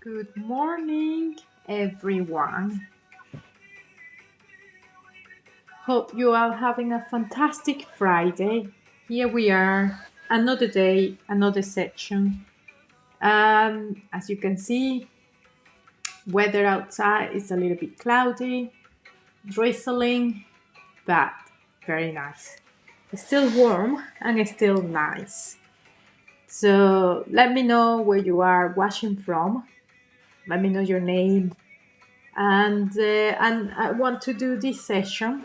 Good morning, everyone. Hope you are having a fantastic Friday. Here we are, another day, another section. As you can see, weather outside is a little bit cloudy, drizzling, but very nice. It's still warm and it's still nice. So let me know where you are watching from. Let me know your name. And I want to do this session.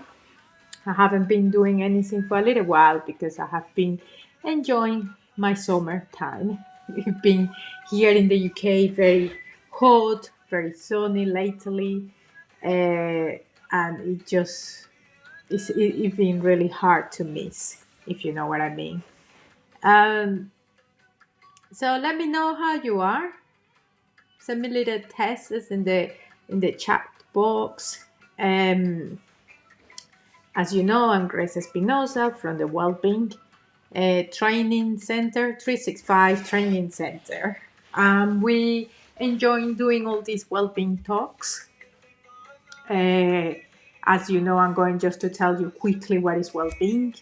I haven't been doing anything for a little while because I have been enjoying my summer time. We've been here in the UK very hot, very sunny lately, and it's been really hard to miss, if you know what I mean. So let me know how you are. Send me little tests in the chat box. As you know, I'm Grace Espinosa from the Wellbeing Training Center, 365 Training Center. We enjoy doing all these wellbeing talks. As you know, I'm going just to tell you quickly what is wellbeing.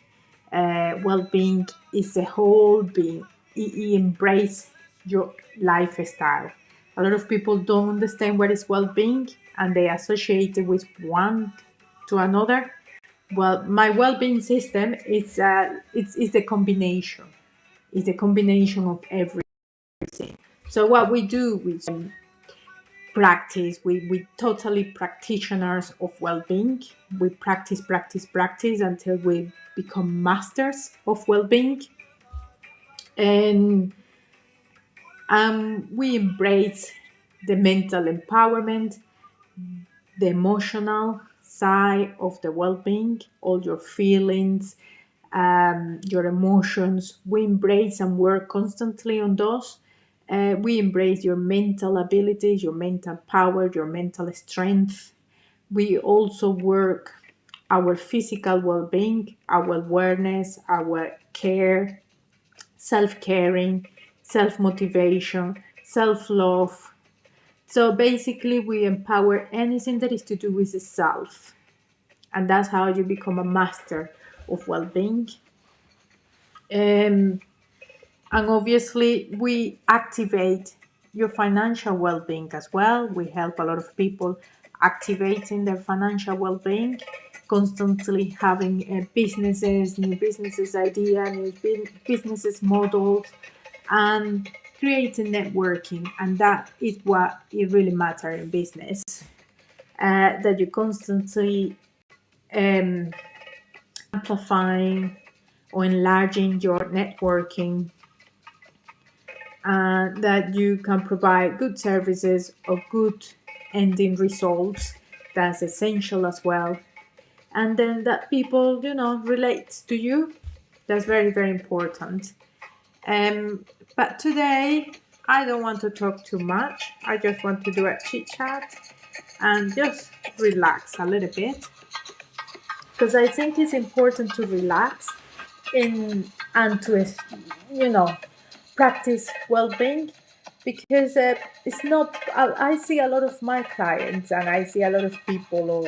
Wellbeing is a whole being. It embraces your lifestyle. A lot of people don't understand what is well-being and they associate it with one to another. Well, my well-being system it's a combination. It's a combination of everything. So what we do with practice, we totally practitioners of well-being. We practice until we become masters of well-being. And we embrace the mental empowerment, the emotional side of the well-being, all your feelings, your emotions. We embrace and work constantly on those. We embrace your mental abilities, your mental power, your mental strength. We also work our physical well-being, our awareness, our care, self-caring, self-motivation, self-love. So basically, we empower anything that is to do with the self. And that's how you become a master of well-being. And obviously, we activate your financial well-being as well. We help a lot of people activating their financial well-being, constantly having businesses, new businesses idea, new businesses models, and creating networking. And that is what it really matters in business, that you constantly amplifying or enlarging your networking, that you can provide good services or good ending results. That's essential as well. And then that people, relate to you. That's very, very important. But today, I don't want to talk too much. I just want to do a chit chat and just relax a little bit, because I think it's important to relax and to practice well-being, because it's not. I see a lot of my clients and I see a lot of people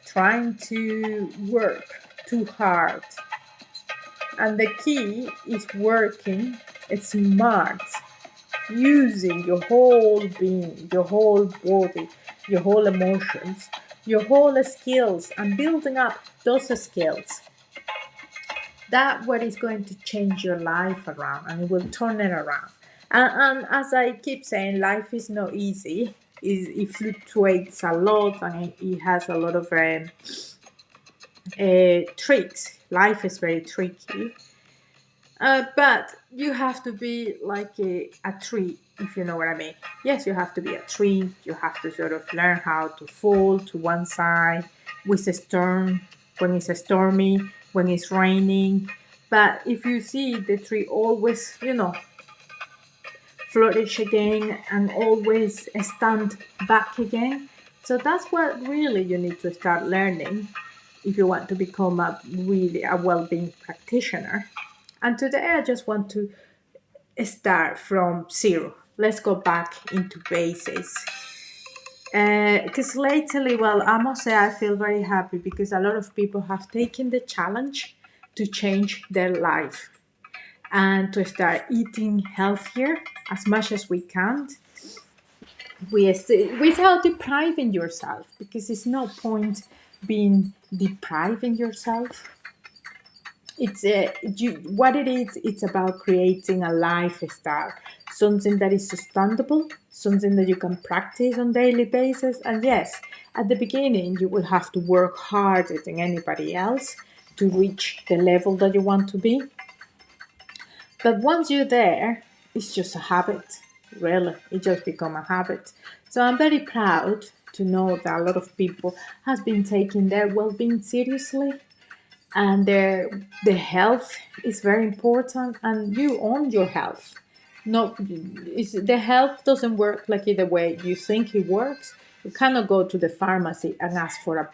trying to work too hard, and the key is working smart, using your whole being, your whole body, your whole emotions, your whole skills, and building up those skills. That what is going to change your life around, and it will turn it around. And as I keep saying, life is not easy. It fluctuates a lot, and it has a lot of tricks. Life is very tricky. But you have to be like a tree, if you know what I mean. Yes, you have to be a tree. You have to sort of learn how to fall to one side with a storm, when it's stormy, when it's raining. But if you see the tree always, flourish again and always stand back again. So that's what really you need to start learning if you want to become a well-being practitioner. And today I just want to start from zero. let's go back into basics. Because lately, well, I must say I feel very happy because a lot of people have taken the challenge to change their life and to start eating healthier as much as we can without depriving yourself, because it's no point being depriving yourself. What it is, it's about creating a lifestyle, something that is sustainable, something that you can practice on daily basis. And yes, at the beginning you will have to work harder than anybody else to reach the level that you want to be, but once you're there, it's just a habit. Really, it just become a habit. So I'm very proud to know that a lot of people has been taking their well-being seriously, and their health is very important, and you own your health. No, the health doesn't work like the way you think it works. You cannot go to the pharmacy and ask for a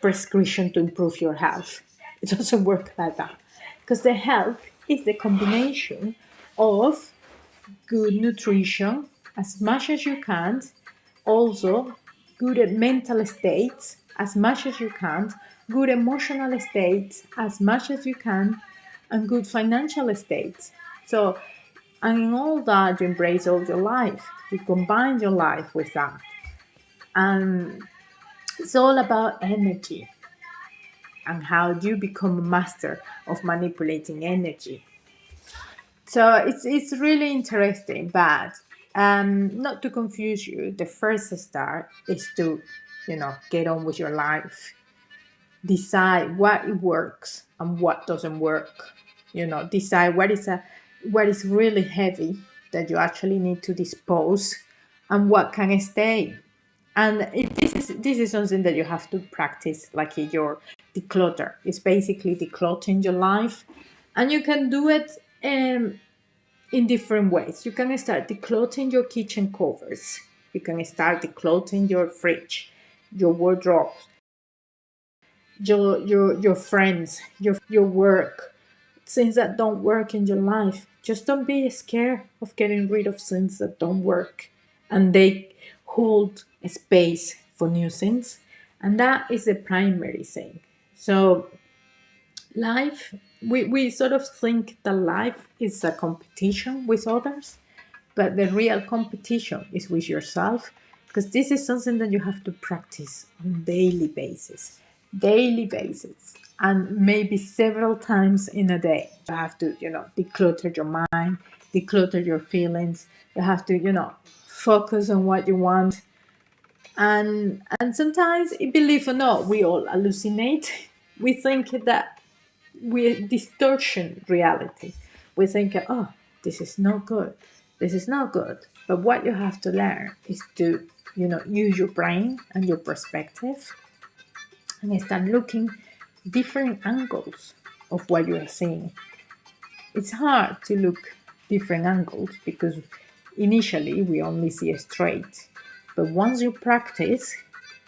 prescription to improve your health. It doesn't work like that, because the health is the combination of good nutrition as much as you can, also good mental states as much as you can, good emotional states as much as you can, and good financial states. So, and in all that, you embrace all your life. You combine your life with that. And it's all about energy and how you become a master of manipulating energy. So it's really interesting, but not to confuse you, the first start is to, get on with your life. Decide what works and what doesn't work. Decide what is really heavy that you actually need to dispose, and what can stay. And this is something that you have to practice, like in your declutter. It's basically decluttering your life, and you can do it in different ways. You can start decluttering your kitchen covers. You can start decluttering your fridge, your wardrobe, your friends, your work, things that don't work in your life. Just don't be scared of getting rid of things that don't work, and they hold a space for new things. And that is the primary thing. So life, we sort of think that life is a competition with others, but the real competition is with yourself, because this is something that you have to practice on daily basis, and maybe several times in a day. You have to, declutter your mind, declutter your feelings. You have to, focus on what you want. And sometimes, believe it or not, we all hallucinate. We think that we distortion reality. We think, oh, this is not good. This is not good. But what you have to learn is to, use your brain and your perspective, and start looking different angles of what you are seeing. It's hard to look different angles because initially we only see a straight. But once you practice,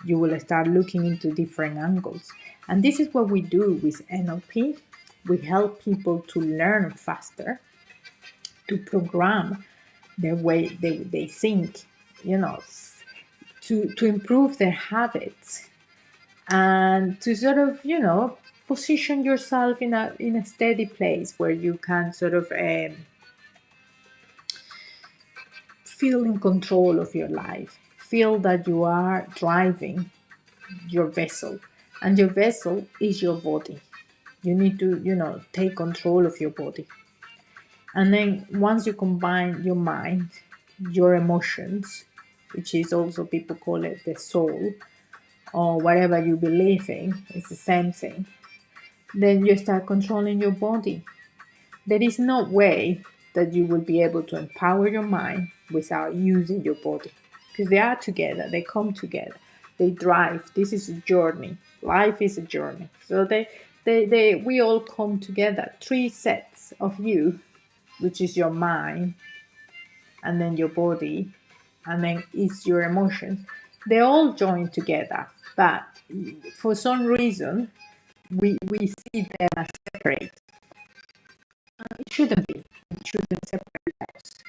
you will start looking into different angles. And this is what we do with NLP. We help people to learn faster, to program the way they think, to improve their habits, and to sort of, position yourself in a steady place where you can sort of feel in control of your life, feel that you are driving your vessel, and your vessel is your body. You need to, take control of your body. And then once you combine your mind, your emotions, which is also, people call it the soul, or whatever you believe in, it's the same thing. Then you start controlling your body. There is no way that you will be able to empower your mind without using your body, because they are together, they come together, they drive. This is a journey. Life is a journey. So we all come together. Three sets of you, which is your mind, and then your body, and then it's your emotions. They all join together, but for some reason we see them as separate. It shouldn't be. It shouldn't separate us.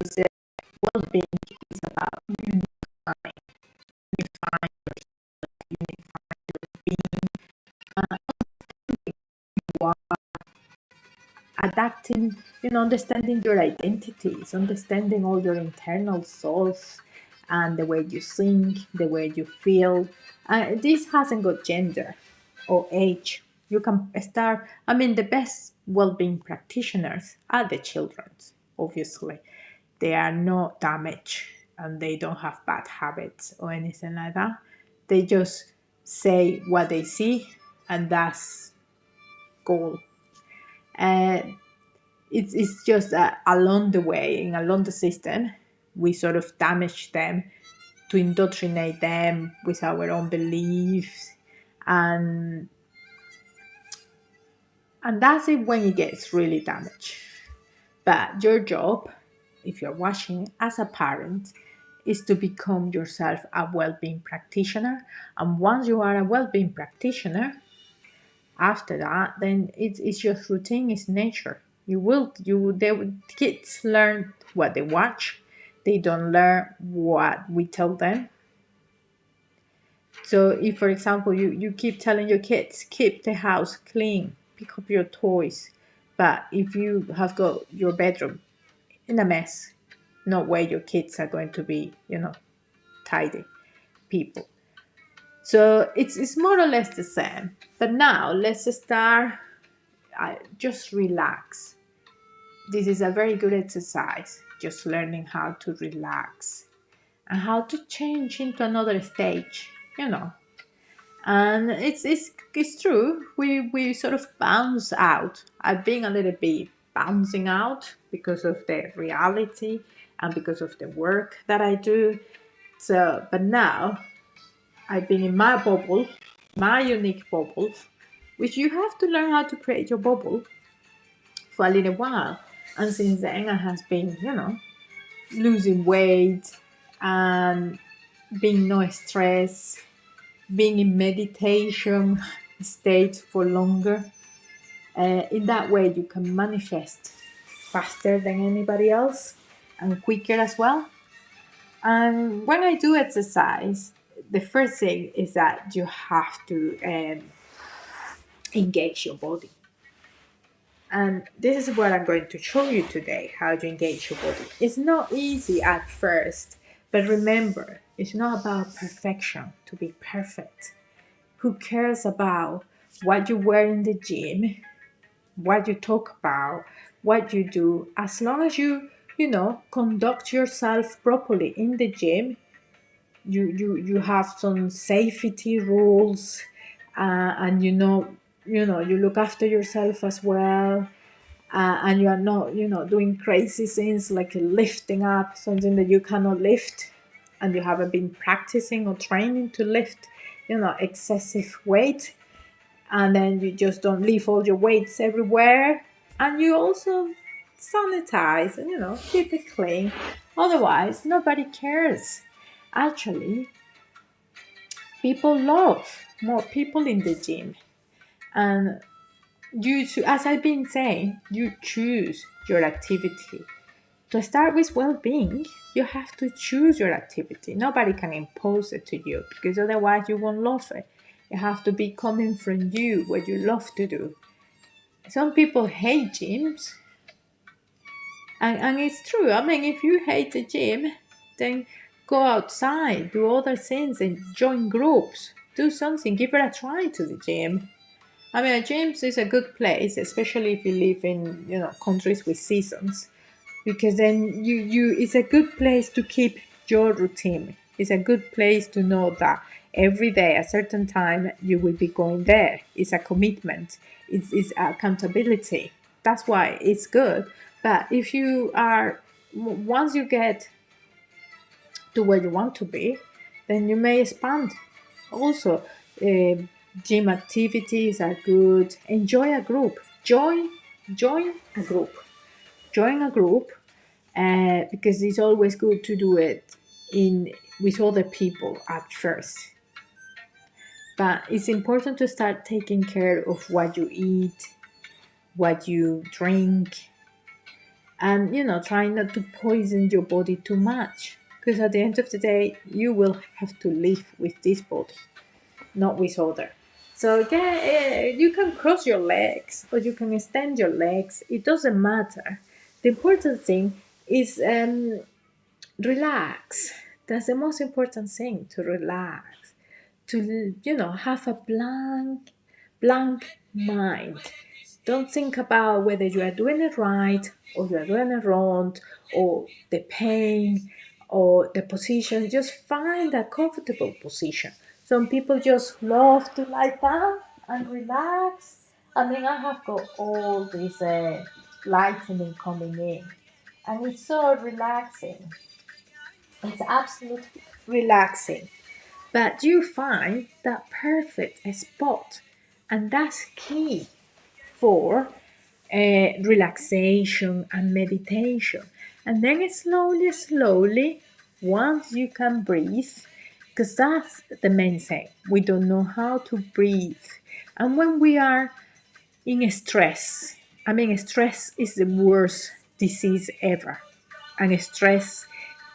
because well-being is about you find, you find yourself, you find your being, you are adapting, understanding your identities, understanding all your internal self and the way you think, the way you feel. This hasn't got gender or age. You can start, the best well-being practitioners are the children, obviously. They are not damaged and they don't have bad habits or anything like that. They just say what they see and that's goal. And it's just along the way and along the system, we sort of damage them to indoctrinate them with our own beliefs, and that's it when it gets really damaged. But your job, if you're watching as a parent, is to become yourself a well-being practitioner. And once you are a well-being practitioner, after that, then it's just routine, it's nature. The kids learn what they watch. They don't learn what we tell them. So if, for example, you keep telling your kids, keep the house clean, pick up your toys, but if you have got your bedroom in a mess, not where your kids are going to be, tidy people. So it's more or less the same. But now let's start. Just relax. This is a very good exercise. Just learning how to relax and how to change into another stage. And it's true. We sort of bounce out. I've been a little bit bouncing out because of the reality and because of the work that I do. So, but now I've been in my bubble, my unique bubble, which you have to learn how to create your bubble for a little while. And since then, I have been, losing weight and being no stress, being in meditation state for longer. In that way, you can manifest faster than anybody else and quicker as well. And when I do exercise, the first thing is that you have to engage your body. And this is what I'm going to show you today, how to engage your body. It's not easy at first, but remember, it's not about perfection, to be perfect. Who cares about what you wear in the gym, what you talk about, what you do, as long as you conduct yourself properly in the gym. You have some safety rules, and you look after yourself as well, and you are not doing crazy things like lifting up something that you cannot lift, and you haven't been practicing or training to lift excessive weight, and then you just don't leave all your weights everywhere, and you also sanitize and keep it clean. Otherwise, nobody cares. Actually, people love more people in the gym, and as I've been saying, you choose your activity. To start with well-being, you have to choose your activity. Nobody can impose it to you, because otherwise you won't love it. It has to be coming from you, what you love to do. Some people hate gyms, and it's true. If you hate the gym, then go outside, do other things, and join groups. Do something, give it a try to the gym. A gym is a good place, especially if you live in countries with seasons, because then it's a good place to keep your routine. It's a good place to know that every day at a certain time you will be going there. It's a commitment. It's accountability. That's why it's good. But if once you get to where you want to be, then you may expand. Also, gym activities are good. Enjoy a group. Join a group. Join a group, because it's always good to do it with other people at first. But it's important to start taking care of what you eat, what you drink, and try not to poison your body too much, because at the end of the day you will have to live with this body, not with other. So yeah, you can cross your legs or you can extend your legs, it doesn't matter. The important thing is relax. That's the most important thing, to relax, to have a blank mind. Don't think about whether you are doing it right or you are doing it wrong, or the pain or the position. Just find a comfortable position. Some people just love to lie down and relax. I mean, I have got all this lightening coming in, and it's so relaxing. It's absolutely relaxing. But you find that perfect spot, and that's key for relaxation and meditation. And then slowly, once you can breathe, because that's the main thing, we don't know how to breathe. And when we are in stress, I mean, stress is the worst disease ever. And stress,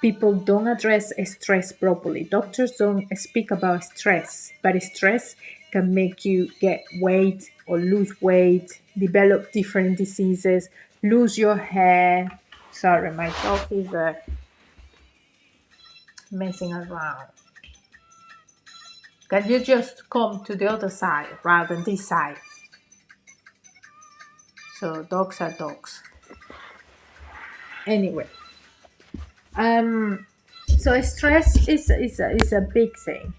people don't address stress properly. Doctors don't speak about stress, but stress can make you get weight or lose weight, develop different diseases, lose your hair. Sorry, my dog is messing around. Can you just come to the other side rather than this side? So dogs are dogs. Anyway, so stress is a big thing.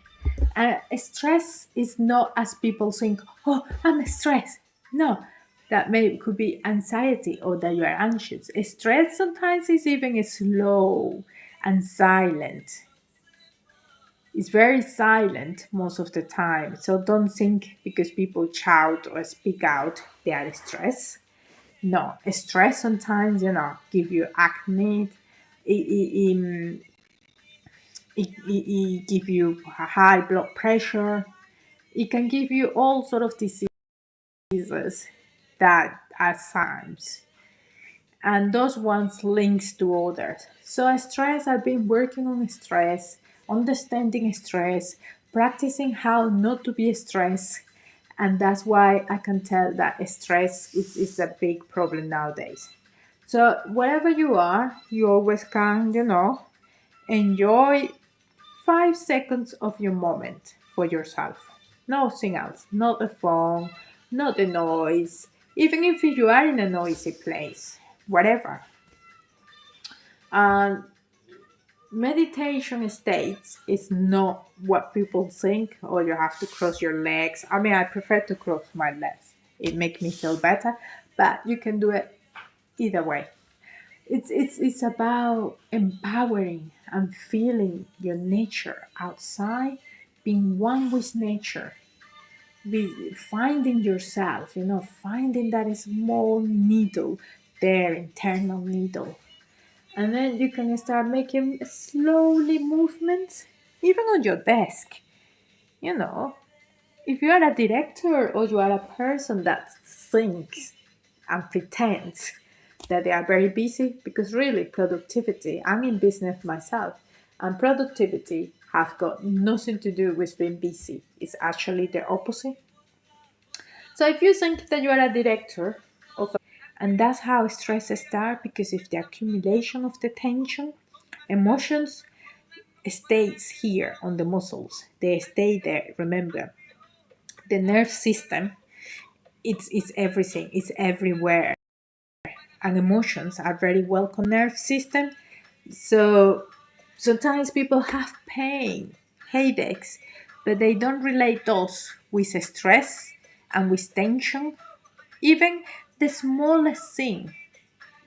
Stress is not as people think, oh, I'm stressed. No, that could be anxiety or that you are anxious. Stress sometimes is even slow and silent. It's very silent most of the time. So don't think because people shout or speak out they are stressed. No, stress sometimes, give you acne. It, it give you high blood pressure. It can give you all sort of diseases that are signs, and those ones links to others. So stress, I've been working on stress, understanding stress, practicing how not to be stressed, and that's why I can tell that stress is a big problem nowadays. So wherever you are, you always can, enjoy 5 seconds of your moment for yourself. Nothing else. Not the phone, not the noise. Even if you are in a noisy place, whatever. And meditation states is not what people think, or you have to cross your legs. I mean, I prefer to cross my legs. It makes me feel better, but you can do it either way. It's about empowering and feeling your nature outside, being one with nature, be finding yourself, finding that small needle, their internal needle. And then you can start making slowly movements, even on your desk. You know, if you are a director or you are a person that thinks and pretends that they are very busy, because really productivity, I'm in business myself, and productivity have got nothing to do with being busy. It's actually the opposite. So if you think that you are a director of a, and that's how stress starts, because if the accumulation of the tension, emotions stays here on the muscles, they stay there. Remember, the nerve system, it's everything, it's everywhere, and emotions are very well connected nerve system. So sometimes people have pain, headaches, but they don't relate those with stress and with tension. Even the smallest thing,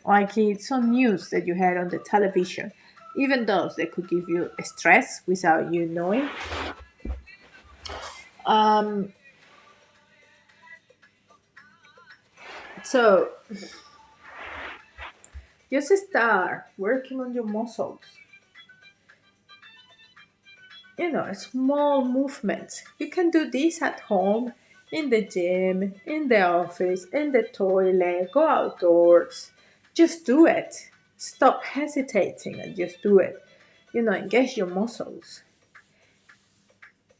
like some news that you heard on the television, even those they could give you stress without you knowing. Um, so just start working on your muscles. Small movements. You can do this at home, in the gym, in the office, in the toilet, go outdoors. just do it. Stop hesitating and just do it. Engage your muscles.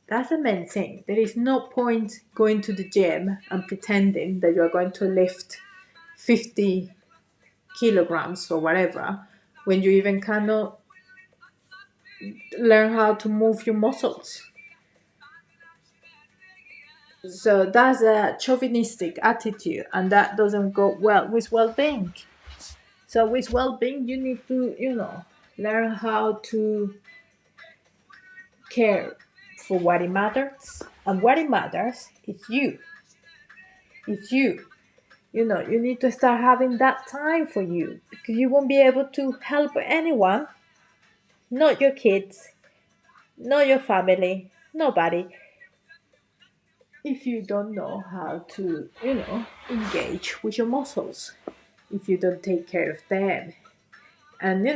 That's the main thing. There is no point going to the gym and pretending that you're going to lift 50 kilograms or whatever when you even cannot learn how to move your muscles. So that's a chauvinistic attitude, and that doesn't go well with well-being. So with well-being, you need to, learn how to care for what it matters, and what it matters is you. It's you. You need to start having that time for you, because you won't be able to help anyone, not your kids, not your family, nobody, if you don't know how to, engage with your muscles, if you don't take care of them. And,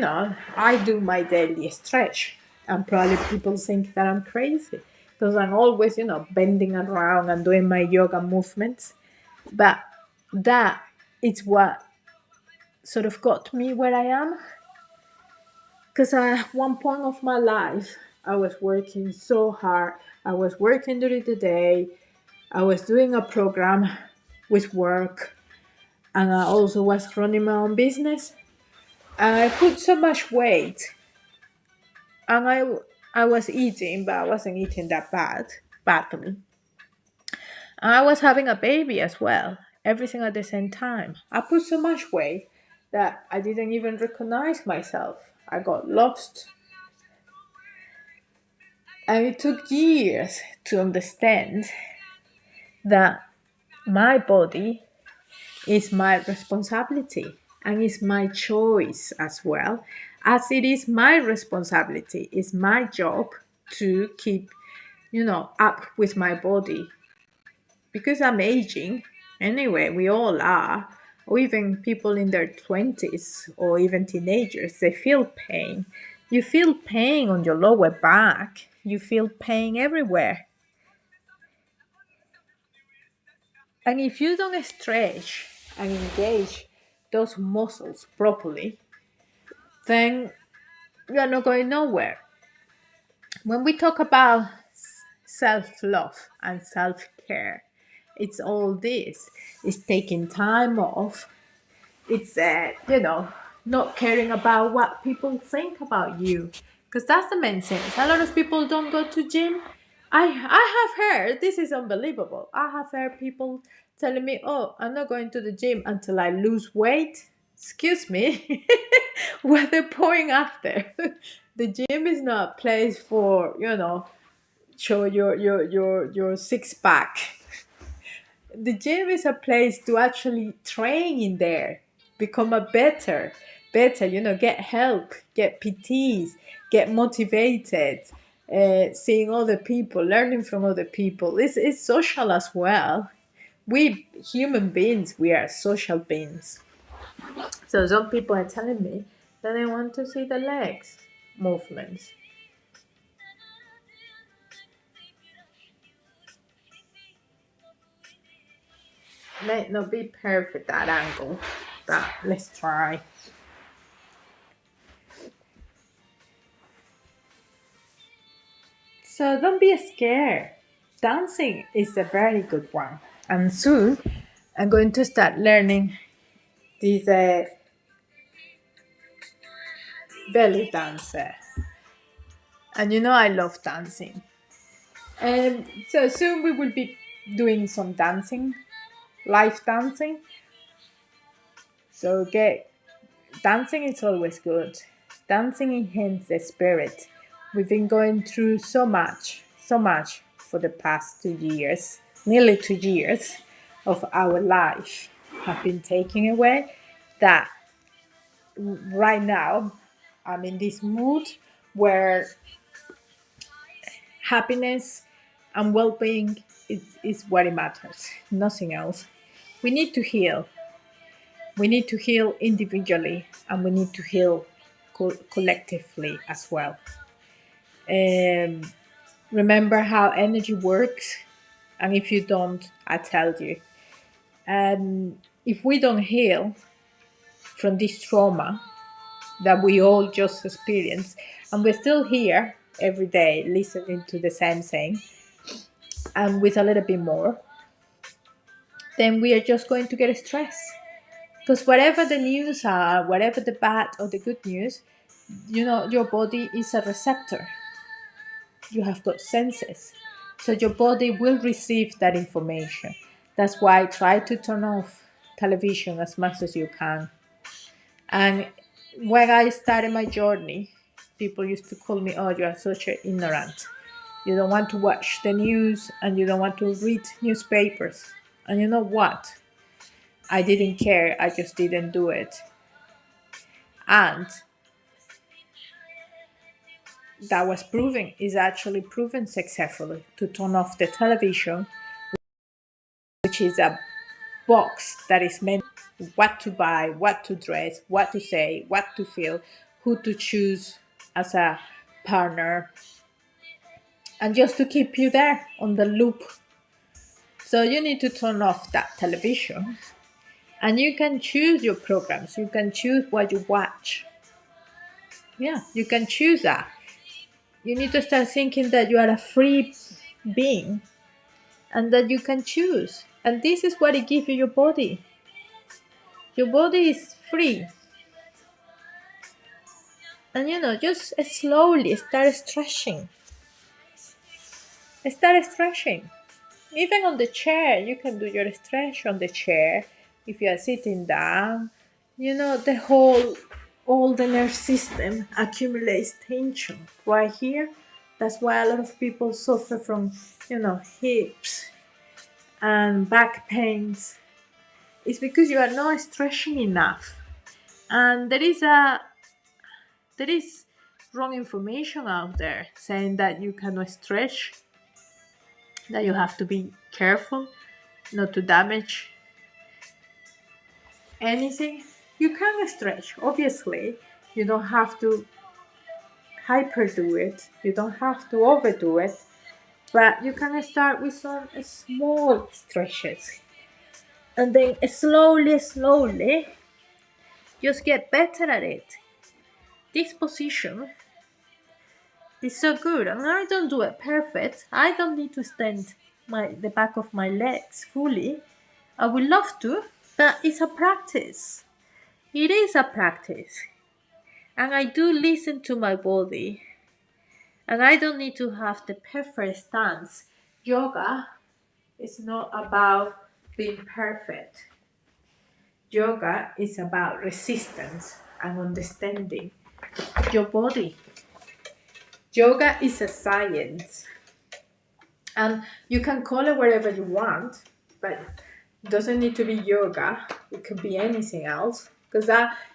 I do my daily stretch, and probably people think that I'm crazy because I'm always, bending around and doing my yoga movements. But that is what sort of got me where I am. Because at one point of my life, I was working so hard. I was working during the day. I was doing a program with work, and I also was running my own business. And I put so much weight, and I was eating, but I wasn't eating that badly. And I was having a baby as well, everything at the same time. I put so much weight that I didn't even recognize myself. I got lost. And it took years to understand that my body is my responsibility, and it's my choice as well, as it is my responsibility. It's my job to keep, up with my body, because I'm aging anyway. We all are, or even people in their 20s or even teenagers, they feel pain. You feel pain on your lower back, you feel pain everywhere. And if you don't stretch and engage those muscles properly, then you're not going nowhere. When we talk about self love and self care, it's all this. It's taking time off. It's, not caring about what people think about you. Because that's the main thing. A lot of people don't go to gym. I have heard, this is unbelievable. I have heard people telling me, oh, I'm not going to the gym until I lose weight. Excuse me. What they're pouring after. The gym is not a place for, show your six pack. The gym is a place to actually train in there, become a better, get help, get PTs, get motivated, seeing other people, learning from other people. It's social as well. We human beings, we are social beings. So some people are telling me that they want to see the legs movements. Might not be perfect that angle, but let's try. So don't be scared. Dancing is a very good one. And soon I'm going to start learning this belly dancer. And I love dancing. And so soon we will be doing some dancing, live dancing. So get dancing is always good. Dancing enhances the spirit. We've been going through so much for the past 2 years, nearly 2 years of our life have been taken away. That right now I'm in this mood where happiness and well-being is what it matters, nothing else. We need to heal. We need to heal individually, and we need to heal collectively as well. Um, Remember how energy works, and if you don't, I tell you. If we don't heal, from this trauma that we all just experienced, and we're still here every day listening to the same thing and with a little bit more, then we are just going to get stressed. Because whatever the news are, whatever the bad or the good news, your body is a receptor. You have got senses. So your body will receive that information. That's why I try to turn off television as much as you can. And when I started my journey, people used to call me, oh, you are such an ignorant. You don't want to watch the news and you don't want to read newspapers. And you know what? I didn't care. I just didn't do it. And that was proven, is actually proven successfully, to turn off the television, which is a box that is meant what to buy, what to dress, what to say, what to feel, who to choose as a partner, and just to keep you there on the loop. So you need to turn off that television, and you can choose your programs. You can choose what you watch. Yeah, you can choose that. You need to start thinking that you are a free being and that you can choose. And this is what it gives you, your body. Your body is free. And just slowly start stretching. Start stretching. Even on the chair, you can do your stretch on the chair. If you are sitting down, all the nerve system accumulates tension right here. That's why a lot of people suffer from, hips and back pains. It's because you are not stretching enough. And there is wrong information out there saying that you cannot stretch, that you have to be careful not to damage anything. You can stretch, obviously. You don't have to hyperdo it. You don't have to overdo it. But you can start with some small stretches. And then slowly, just get better at it. This position is so good. And I don't do it perfect. I don't need to extend the back of my legs fully. I would love to, but it's a practice. It is a practice. And I do listen to my body. And I don't need to have the perfect stance. Yoga is not about being perfect. Yoga is about resistance and understanding your body. Yoga is a science. And you can call it whatever you want, but it doesn't need to be yoga. It could be anything else. Because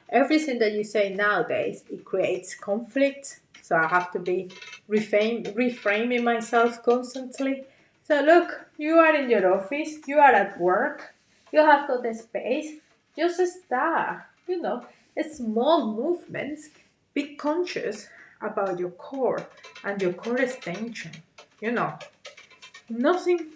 everything that you say nowadays, it creates conflict. So I have to be reframing myself constantly. So look, you are in your office, you are at work, you have got the space. Just start, small movements. Be conscious about your core and your core extension. Nothing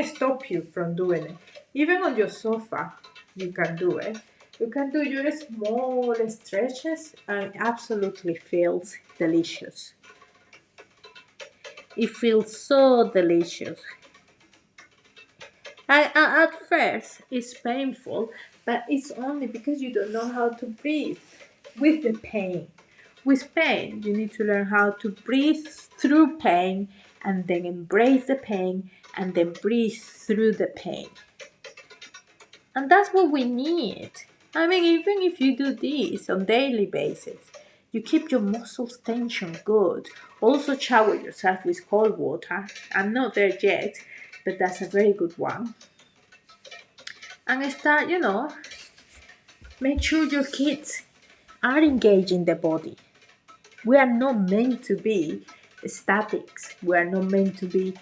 stop you from doing it. Even on your sofa, you can do it. You can do your small stretches and it absolutely feels delicious. It feels so delicious. At first, it's painful, but it's only because you don't know how to breathe with the pain. With pain, you need to learn how to breathe through pain and then embrace the pain and then breathe through the pain. And that's what we need. I mean, even if you do this on daily basis, you keep your muscles tension good. Also shower yourself with cold water. I'm not there yet, but that's a very good one. And start, make sure your kids are engaging the body. We are not meant to be statics. We are not meant to be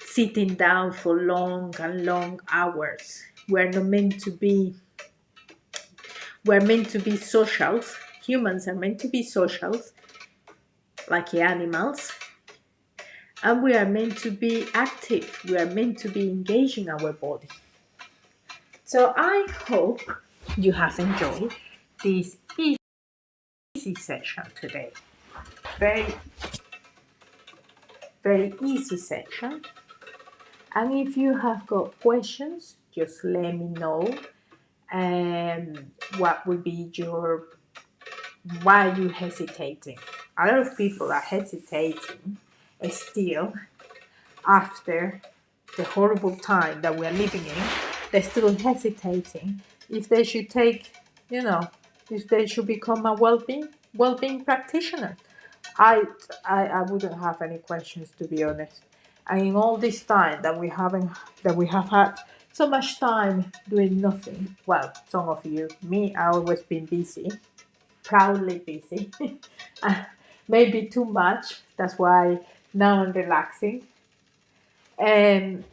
sitting down for long and long hours. We're meant to be socials. Humans are meant to be socials, like animals. And we are meant to be active. We are meant to be engaging our body. So I hope you have enjoyed this easy session today. Very, very easy session. And if you have got questions, just let me know. What would be why are you hesitating? A lot of people are hesitating still after the horrible time that we're living in. They're still hesitating if they should take, you know, if they should become a well-being practitioner. I wouldn't have any questions, to be honest. And in all this time that we have had so much time doing nothing. Well, some of you, me, I always been busy, proudly busy. Maybe too much. That's why now I'm relaxing. And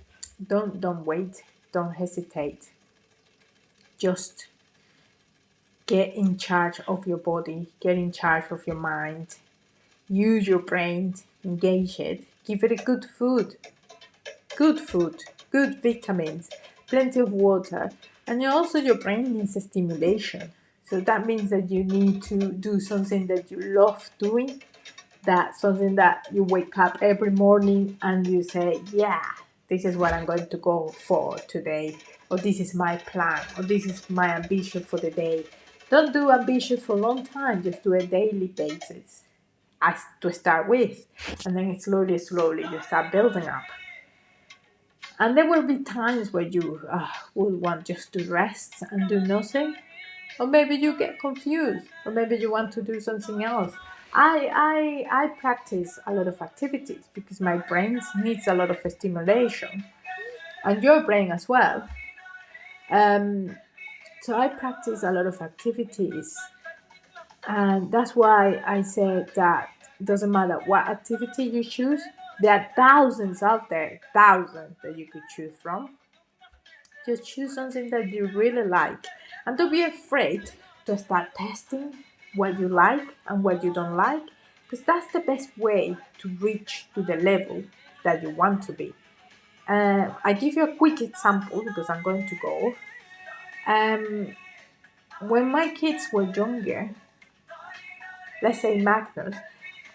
don't wait. Don't hesitate. Just get in charge of your body. Get in charge of your mind. Use your brain, engage it, give it a good food, good vitamins, plenty of water, and also your brain needs a stimulation. So that means that you need to do something that you love doing, that something that you wake up every morning and you say, yeah, this is what I'm going to go for today, or this is my plan, or this is my ambition for the day. Don't do ambition for a long time, just do a daily basis as to start with, and then slowly you start building up. And there will be times where you will want just to rest and do nothing, or maybe you get confused, or maybe you want to do something else. I practice a lot of activities because my brain needs a lot of stimulation, and your brain as well. So I practice a lot of activities. And that's why I said that it doesn't matter what activity you choose, there are thousands out there, thousands that you could choose from. Just choose something that you really like. And don't be afraid to start testing what you like and what you don't like, because that's the best way to reach to the level that you want to be. I give you a quick example because I'm going to go. When my kids were younger, let's say Magnus,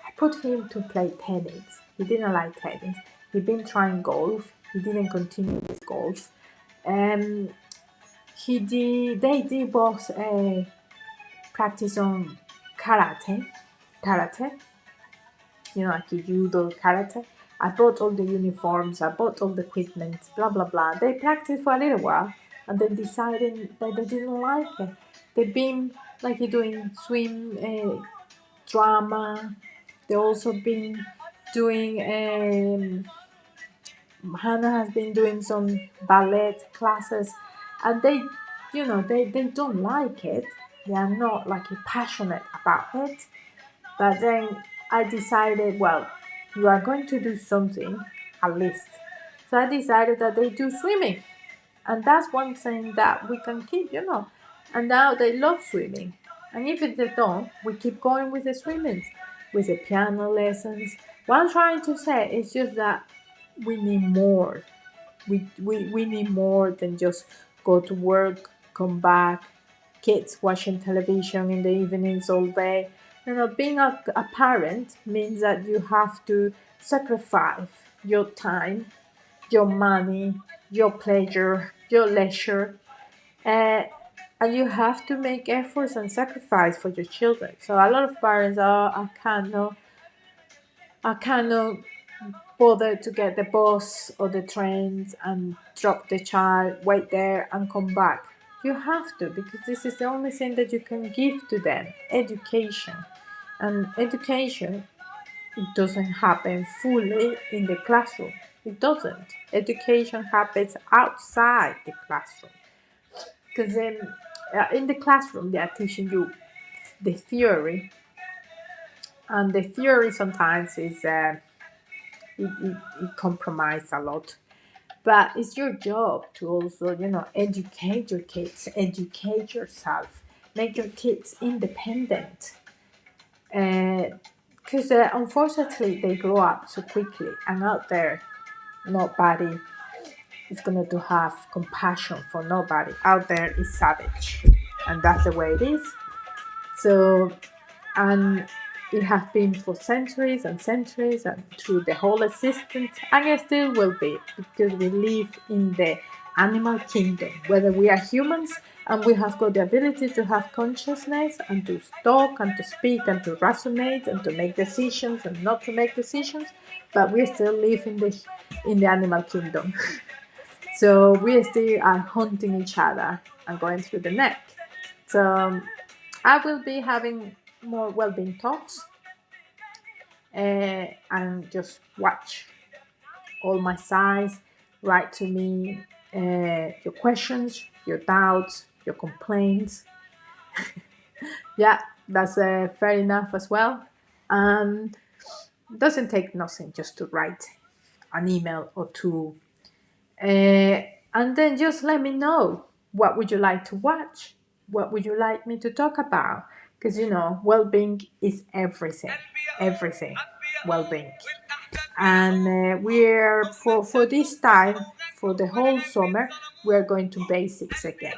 I put him to play tennis. He didn't like tennis. He'd been trying golf. He didn't continue with golf. Um, they did both practice on karate, like judo, karate. I bought all the uniforms, I bought all the equipment, blah blah blah. They practiced for a little while and then decided that they didn't like it. They've been like doing swim, drama. They've also been doing. Hannah has been doing some ballet classes, and they don't like it. They are not like passionate about it. But then I decided, well, you are going to do something at least. So I decided that they do swimming, and that's one thing that we can keep. And now they love swimming. And if they don't, we keep going with the swimming, with the piano lessons. What I'm trying to say is just that we need more. We need more than just go to work, come back, kids watching television in the evenings all day. Being a parent means that you have to sacrifice your time, your money, your pleasure, your leisure, uh, and you have to make efforts and sacrifice for your children. So a lot of parents are, I cannot bother to get the bus or the trains and drop the child, wait there and come back. You have to, because this is the only thing that you can give to them, education. And education, it doesn't happen fully in the classroom. It doesn't. Education happens outside the classroom. Because in the classroom, they are teaching you the theory. And the theory sometimes is it compromises a lot. But it's your job to also, educate your kids, educate yourself, make your kids independent. Because unfortunately, they grow up so quickly, and out there, nobody is going to have compassion for nobody. Out there is savage. and that's the way it is. So, and it has been for centuries and centuries and through the whole existence, and it still will be, because we live in the animal kingdom, whether we are humans and we have got the ability to have consciousness and to talk and to speak and to resonate and to make decisions and not to make decisions, but we still live in the animal kingdom. So we still are hunting each other and going through the neck. So I will be having more well-being talks, and just watch all my sides. Write to me your questions, your doubts, your complaints. Yeah, that's fair enough as well. And doesn't take nothing just to write an email or two. And then just let me know, what would you like to watch? What would you like me to talk about? Because well-being is everything, everything. Well-being, and we're for this time, for the whole summer, we're going to basics again.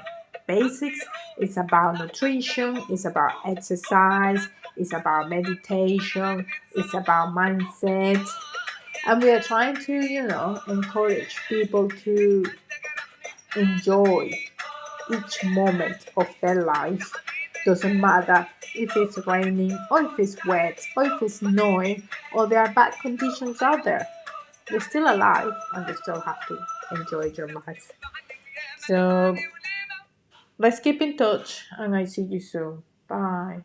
Basics is about nutrition, it's about exercise, it's about meditation, it's about mindset, and we are trying to encourage people to enjoy each moment of their life. Doesn't matter if it's raining or if it's wet or if it's snowing or there are bad conditions out there. You're still alive and you still have to enjoy your life. So let's keep in touch, and I see you soon. Bye.